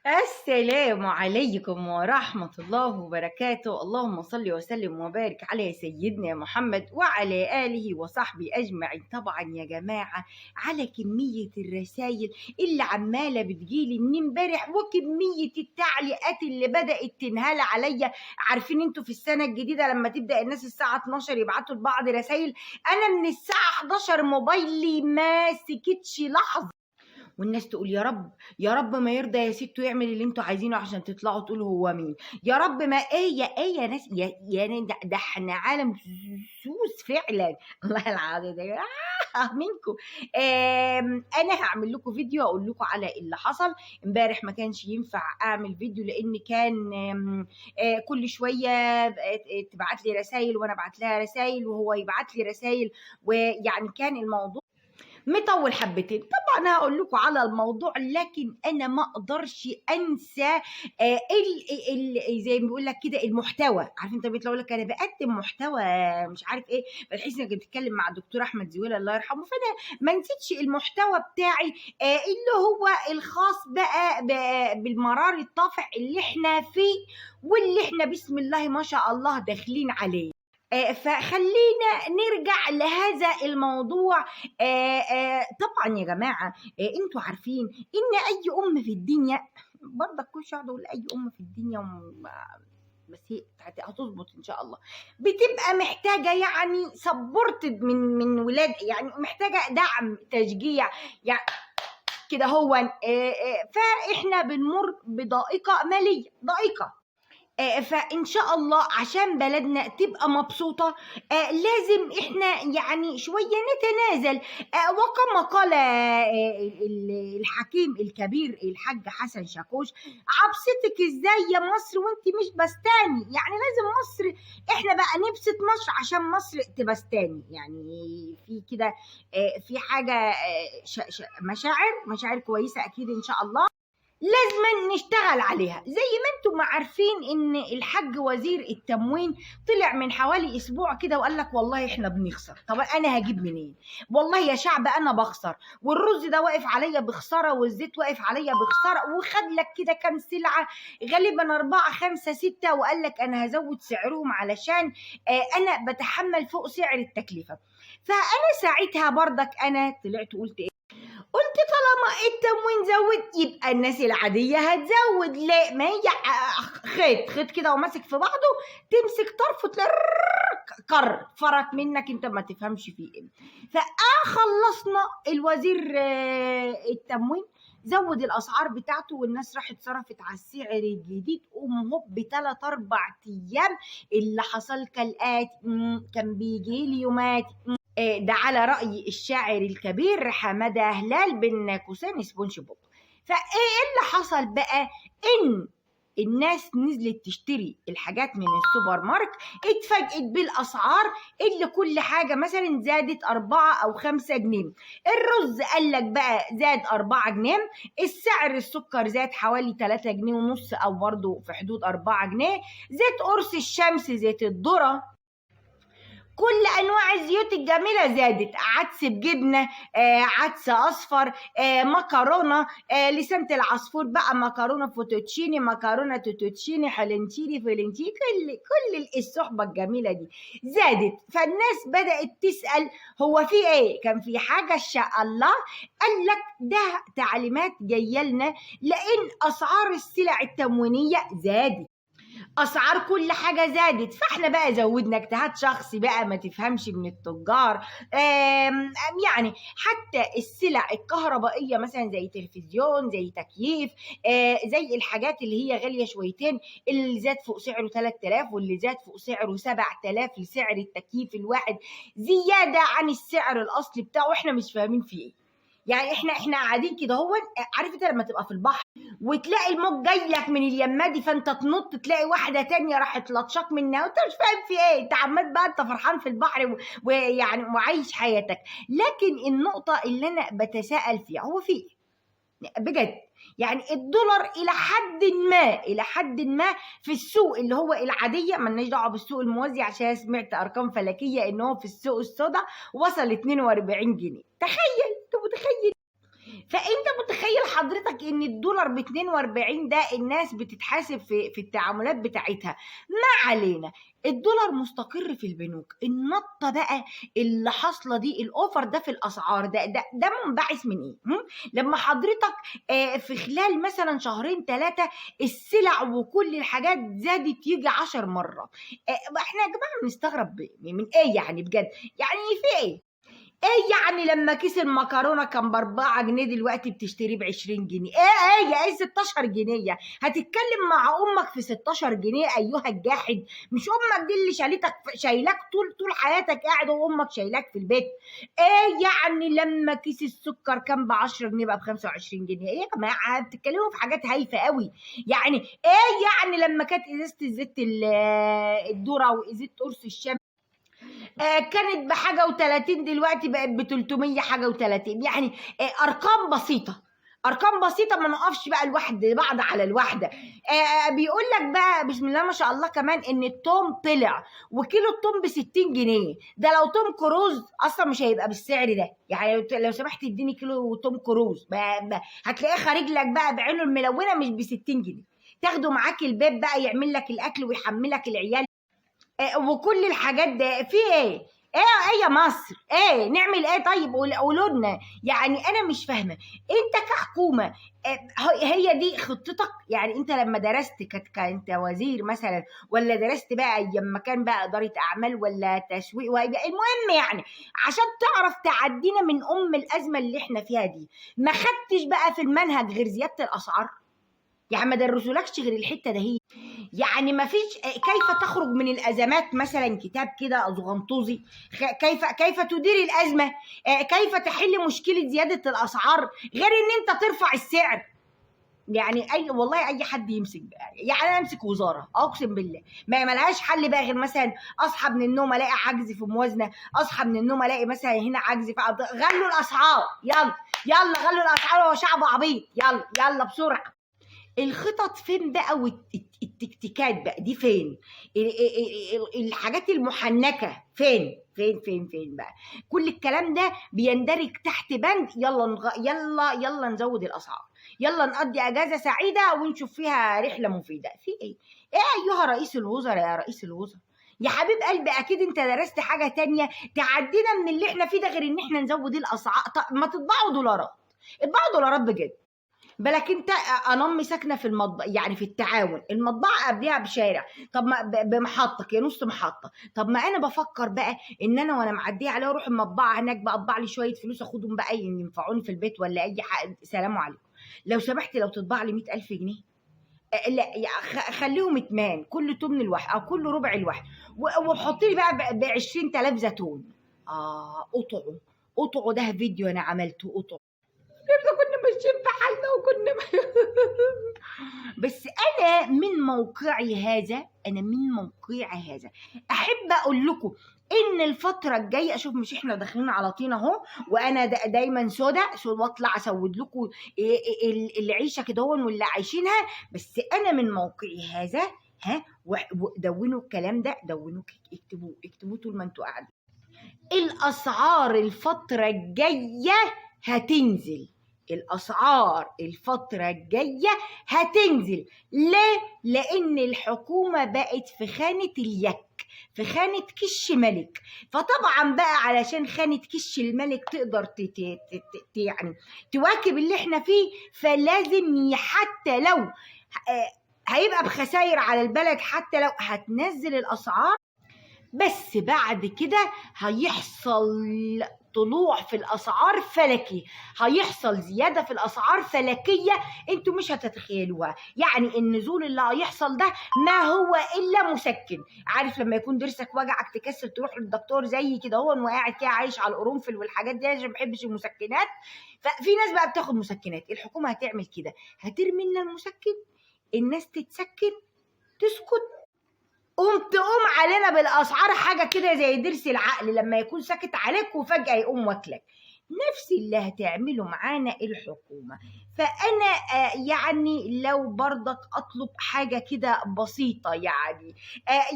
السلام عليكم ورحمة الله وبركاته. اللهم صل وسلم وبارك على سيدنا محمد وعلى آله وصحبه أجمعين. طبعا يا جماعة، على كمية الرسائل اللي عمالة بتجيلي من امبارح وكمية التعليقات اللي بدأت تنهال عليا. عارفين انتوا في السنة الجديدة لما تبدأ الناس الساعة 12 يبعتوا لبعض رسائل؟ أنا من الساعة 11 موبايلي ما سكتش لحظة، والناس تقول يا رب يا رب ما يرضى يا ستو يعمل اللي انتوا عايزينه عشان تطلعوا تقولوا هو مين. يا رب ما يا ناس ده احنا عالم سوس فعلا. الله العظيم ده منكم. انا هعمل لكم فيديو اقول لكم على اللي حصل امبارح. ما كانش ينفع اعمل فيديو لان كان كل شويه تبعت لي رسائل وانا ابعت لها رسائل وهو يبعت لي رسائل، ويعني كان الموضوع مطول حبتين. طبعا هقول لكم على الموضوع، لكن انا ما اقدرش انسى زي ما بيقول لك كده المحتوى. عارف انت بيطلع لك انا بقدم محتوى مش عارف ايه، بتحس انك بتتكلم مع الدكتور احمد زويل الله يرحمه. فانا ما نسيتش المحتوى بتاعي اللي هو الخاص بقى بالمرار الطافح اللي احنا فيه واللي احنا بسم الله ما شاء الله داخلين عليه. فخلينا نرجع لهذا الموضوع. طبعا يا جماعة، انتوا عارفين ان اي ام في الدنيا، برضك كل شوية اقول اي ام في الدنيا بس هي هتظبط ان شاء الله، بتبقى محتاجة يعني سبورت من ولاد، يعني محتاجة دعم تشجيع يعني كده. هو فاحنا بنمر بضائقة مالية ضائقة. فإن شاء الله عشان بلدنا تبقى مبسوطة لازم إحنا يعني شوية نتنازل. وكما قال الحكيم الكبير الحاج حسن شاكوش: عبستك إزاي يا مصر وإنت مش بستاني؟ يعني لازم مصر إحنا بقى نبسط مصر عشان مصر تبستاني. يعني في كده في حاجة مشاعر كويسة أكيد إن شاء الله لازم نشتغل عليها. زي ما انتم عارفين ان الحاج وزير التموين طلع من حوالي اسبوع كده وقال لك والله احنا بنخسر. طب انا هجيب منين؟ والله يا شعب انا بخسر، والرز ده واقف عليا بخساره، والزيت واقف عليا بخساره. وخد لك كده كام سلعه غالبا 4 5 6 وقال لك انا هزود سعرهم علشان انا بتحمل فوق سعر التكلفه. فانا ساعتها برضك انا طلعت قلت طالما التموين زود يبقى الناس العادية هتزود. لا، ما هي خيط كده وماسك في بعضه، تمسك طرف وتلاقي كر فرق منك انت ما تفهمش فيه ايه. فخلصنا الوزير التموين زود الاسعار بتاعته، والناس راحت صرفت على السعر الجديد. هوب 3 4 ايام اللي حصل كالاتي: كان بيجي لي يومات ده على رأي الشاعر الكبير حمادة هلال بن قوسين سبونج بوب. فايه اللي حصل بقى؟ ان الناس نزلت تشتري الحاجات من السوبر ماركت، اتفاجئت بالاسعار اللي كل حاجه مثلا زادت 4 أو 5 جنيه. الرز قال لك بقى زاد 4 جنيه، السعر السكر زاد حوالي 3 جنيه ونص او برضه في حدود 4 جنيه، زيت قرص الشمس، زيت الذره، كل انواع الزيوت الجميله زادت. عدس بجبنه، عدس اصفر، مكرونه، لسانه العصفور بقى، مكرونه فوتوتشيني، مكرونه توتوتشيني، حلنتيني، فلنتيني، كل الصحبه الجميله دي زادت. فالناس بدات تسال هو في ايه؟ كان في حاجه شاء الله. قال لك ده تعليمات جايه لنا لان اسعار السلع التموينيه زادت، اسعار كل حاجه زادت. فاحنا بقى زودنا اجتهاد شخصي بقى ما تفهمش من التجار. يعني حتى السلع الكهربائيه مثلا زي تلفزيون، زي تكييف، زي الحاجات اللي هي غاليه شويتين، اللي زاد فوق سعره 3000 واللي زاد فوق سعره 7000 لسعر التكييف الواحد، زياده عن السعر الاصلي بتاعه. احنا مش فاهمين فيه ايه. يعني احنا قاعدين كده. هو عارف انت لما تبقى في البحر وتلاقي الموج جاي لك من اليمه دي، فانت تنط تلاقي واحده تانية راحت لطشاك منها وانت مش فاهم في ايه. انت عمال بقى انت فرحان في البحر ويعني وعايش حياتك. لكن النقطه اللي انا بتساءل فيها هو في بجد يعني الدولار الى حد ما في السوق اللي هو العاديه، مالناش دعوه بالسوق الموازي عشان سمعت ارقام فلكيه ان هو في السوق السوداء وصل 42 جنيه. تخيل، انت متخيل؟ فانت متخيل حضرتك ان الدولار ب 42 ده الناس بتتحاسب في التعاملات بتاعتها. ما علينا، الدولار مستقر في البنوك. النطه بقى اللي حاصله دي، الاوفر ده في الاسعار ده منبعث من ايه؟ لما حضرتك في خلال مثلا شهرين ثلاثه السلع وكل الحاجات زادت يجي 10 مرات. احنا يا جماعه بنستغرب من ايه يعني بجد؟ يعني في ايه؟ ايه يعني لما كيس المكرونه كان ب4 جنيه دلوقتي بتشتريه ب20 جنيه؟ ايه 16 جنيه؟ هتتكلم مع امك في 16 جنيه ايها الجاحد؟ مش امك دي اللي شايلاك طول حياتك قاعد وامك شايلاك في البيت؟ ايه يعني لما كيس السكر كان ب10 جنيه بقى ب25 جنيه؟ ايه يا جماعه بتتكلموا في حاجات هايفه قوي. يعني ايه يعني لما كانت ازازه الزيت الذره وازازه قرص الشام كانت بحاجة و30 دلوقتي بقت ب300 حاجة و30؟ يعني أرقام بسيطة، أرقام بسيطة، ما نقفش بقى الواحد بعض على الواحدة. بيقول لك بقى بسم الله ما شاء الله كمان إن التوم طلع، وكيلو التوم ب60 جنيه. ده لو توم كروز أصلا مش هيبقى بالسعر ده. يعني لو سمحت اديني كيلو توم كروز هتلاقيه خارج لك بقى بعينه الملونة مش ب60 جنيه. تاخده معاك الباب بقى يعمل لك الأكل ويحملك العيال وكل الحاجات ده. في ايه؟ ايه يا مصر؟ ايه نعمل ايه؟ طيب قولوا لنا. يعني انا مش فاهمه، انت كحكومه هي دي خطتك؟ يعني انت لما درست كنت وزير مثلا، ولا درست بقى ايام ما كان بقى اداره اعمال ولا تسويق؟ المهم يعني عشان تعرف تعدينا من الازمه اللي احنا فيها دي، ما خدتش بقى في المنهج غير زياده الاسعار؟ يعني ما درسولكش غير الحته ده هي؟ يعني ما فيش كيف تخرج من الازمات مثلا كتاب كده زغنطوزي؟ كيف تدير الازمه؟ كيف تحل مشكله زياده الاسعار غير ان انت ترفع السعر؟ يعني والله اي حد يمسك بقى. يعني انا امسك وزاره اقسم بالله ما ملهاش حل بقى غير مثلا اصحى من النوم الاقي عجز في موازنه، اصحى من النوم الاقي مثلا هنا عجز في غلوا الاسعار، يلا غلوا الاسعار، هو شعب عبيط، يلا بسرعه. الخطط فين بقى والتكتيكات بقى دي فين؟ الحاجات المحنكه فين بقى؟ كل الكلام ده بيندرج تحت بند يلا نزود الاسعار، يلا نقضي اجازه سعيده ونشوف فيها رحله مفيده. في ايه ايها رئيس الوزراء؟ يا رئيس الوزراء يا حبيب قلبي، اكيد انت درست حاجه تانية تعدينا من اللي احنا فيه ده غير ان احنا نزود الاسعار. طب ما تطبعوا دولارات، اطبعوا دولارات بجد. بالك انت انا امي ساكنه في المطبخ، يعني في التعاون، المطبعه قبلها بشارع، طب ما بمحطه يا نص محطه. طب ما انا بفكر بقى ان انا وانا معديه عليها اروح المطبعه هناك بقى اطبع لي شويه فلوس اخدهم بقى ينفعوني في البيت ولا اي حاجه. سلام عليكم. لو سمحت لو تطبع لي 100,000 جنيه، لا خليهم اتمان، كل تمن الواحد او كل ربع الواحد، وحط لي بقى ب20,000 زيتون. قطعوا ده فيديو انا عملته، قطعوا. كنا ماشيين في حالنا وكنا بس انا من موقعي هذا احب اقول لكم ان الفتره الجايه، اشوف مش احنا داخلين على طين اهو، وانا دايما سودا واطلع اسود لكم العيشه كده واللي عايشينها. بس انا من موقعي هذا ودونوا الكلام ده، دونوا، اكتبوه طول ما انتوا قاعدين. الاسعار الفتره الجايه هتنزل. الأسعار الفترة الجاية هتنزل. ليه؟ لأن الحكومة بقت في خانة اليك، في خانة كش ملك. فطبعا بقى علشان خانة كش الملك تقدر يعني تواكب اللي احنا فيه، فلازم حتى لو هيبقى بخسائر على البلد، حتى لو هتنزل الأسعار، بس بعد كده هيحصل طلوع في الاسعار فلكي، هيحصل زياده في الاسعار فلكيه انتوا مش هتتخيلوها. يعني النزول اللي هيحصل ده ما هو الا مسكن. عارف لما يكون ضرسك وجعك تكسل تروح للدكتور زي كده هو وقاعد كده عايش على القرنفل والحاجات دي عشان ما بحبش المسكنات؟ ففي ناس بقى بتاخد مسكنات. الحكومه هتعمل كده، هترمي لنا المسكن، الناس تتسكن تسكت، تقوم علينا بالاسعار حاجه كده زي ضرس العقل لما يكون ساكت عليك وفجاه يقوم واكلك. نفس اللي هتعمله معانا الحكومة. فأنا يعني لو برضك أطلب حاجة كده بسيطة، يعني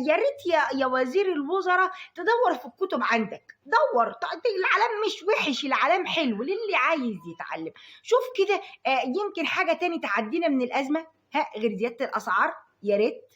يا ريت يا وزير الوزراء تدور في الكتب عندك، دور. العالم مش وحش، العالم حلو للي عايز يتعلم. شوف كده يمكن حاجة تاني تعدينا من الأزمة، ها، غير زيادة الأسعار. يا ريت